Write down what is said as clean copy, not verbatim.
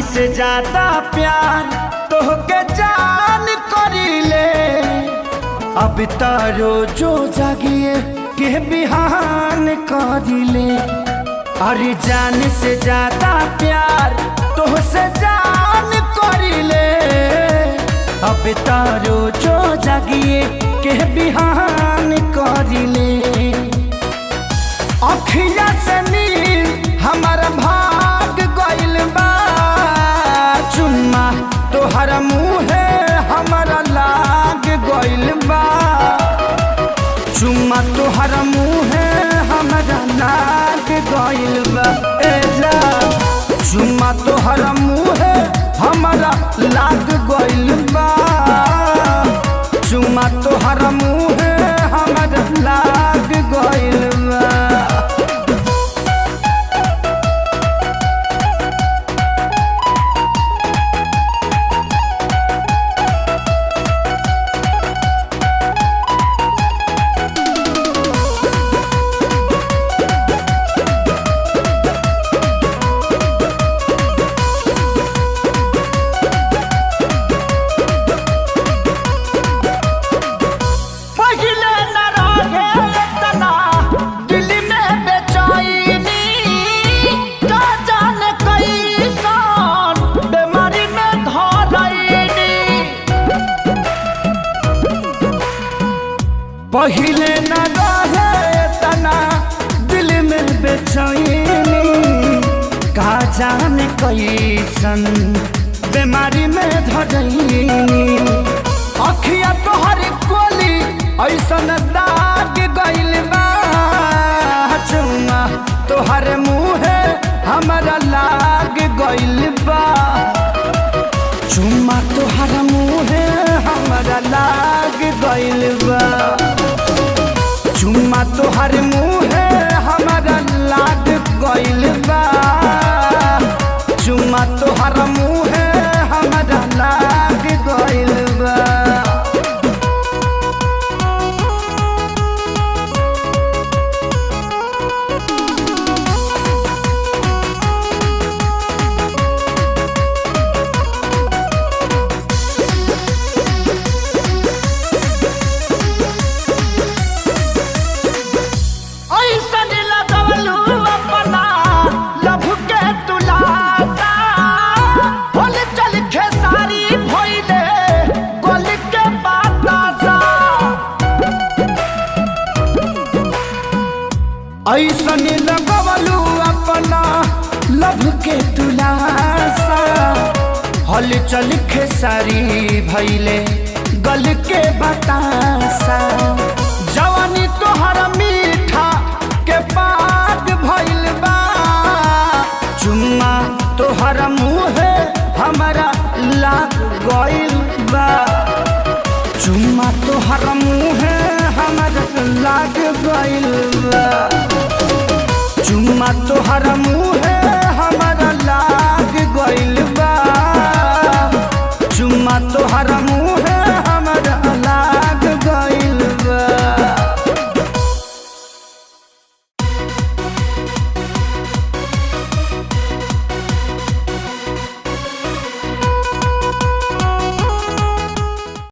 से ज्यादा प्यार तोहके जान करीले। अब तारो जो जागिए के बिहान करीले। अरे जान से ज्यादा प्यार तोहसे जान करीले। अब तारो जो जागिए के बिहान करीले। अखिया से नील हमारा भाग गइल बा। चुम्मा तोहर मुँहे हमारा लाग गइल बा। चुम्मा तोहर मुँहे हमारा लाग गइल बा। ए जा चुम्मा तोहर मुँहे हमारा लाग गइल बा। चुम्मा तोहर मुँहे हमारा लाग गइल बा। पहिले न रहे तना दिल में बेचैनी। का जाने कैसन बीमारी में धरैनी। अखिया तोहर कोली ऐसन दाग गइल बा। चुम्मा तोहर मुँहे हमारा लाग गइल बा। चुम्मा तोहर मुँहे हमारा लाग गइल बा। चुम्मा तोहर मुँहे हमारा लाग गइल बा। चुम्मा तोहर मुँहे हमारा लाग गइल बा। ऐसन लगवलू अपना लभ के तुलासा। हल चल खेसारी भैले गल के बतासा। जवानी तोहर मीठा के पाग भइल बा। चुम्मा तोहर मुँहे हमारा लाग गइल बा। चुम्मा तोहर मुँहे हमारा लाग गइल बा। चुम्मा तोहर मुँहे हमारा लाग गइल बा। चुम्मा तोहर